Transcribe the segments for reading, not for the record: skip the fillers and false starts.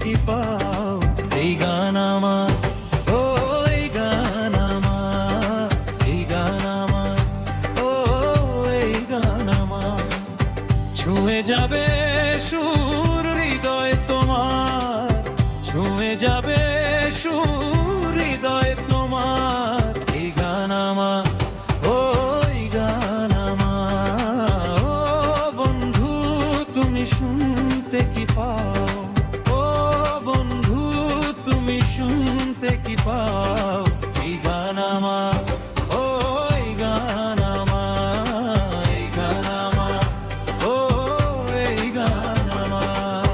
কি পাও? এই গান আমার, ও এই গান আমার, এই গান আমার, ও এই গান আমার। ছুঁয়ে যাবে সুর হৃদয় তোমার, ছুঁয়ে যাবে সুর হৃদয় তোমার। এই গান আমার, ও এই গান আমার। ও বন্ধু তুমি শুনতে কি পাও? ও বন্ধু তুমি শুনতে কি পাও? এই গান আমার, ও এই গান আমার, এই গান আমার, ও এই গান আমার।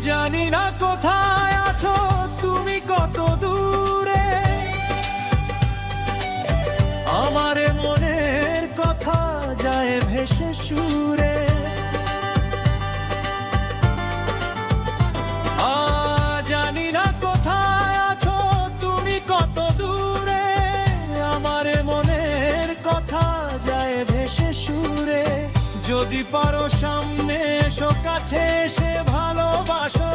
জানি না কোথায় আছো তুমি, কত দূরে, আমার মনের কথা যায় ভেসে সুরে। জানি না কোথায় আছো তুমি, কত দূরে, আমার মনের কথা যায় ভেসে সুরে। যদি পারো সামনে এসো, কাছে এসে ভালোবাসো।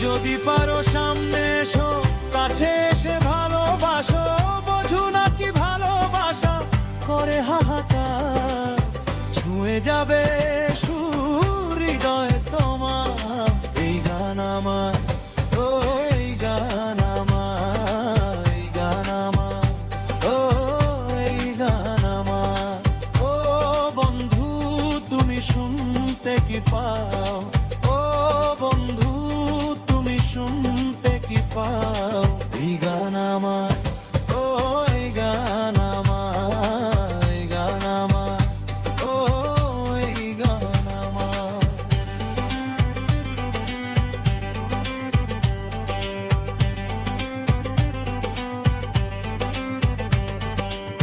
যদি পারো সামনে এসো, কাছে এসে ভালোবাসো। বোঝো না কি ভালোবাসা করে হাহাকার। ছুঁয়ে যাবে সুর হৃদয় তোমার। এই গান আমার, ও এই গান আমার, এই গান আমার, ও এই গান আমার। ও বন্ধু তুমি শুনতে কি পাও? ও বন্ধু তুমি শুনতে কি পাও? এই গান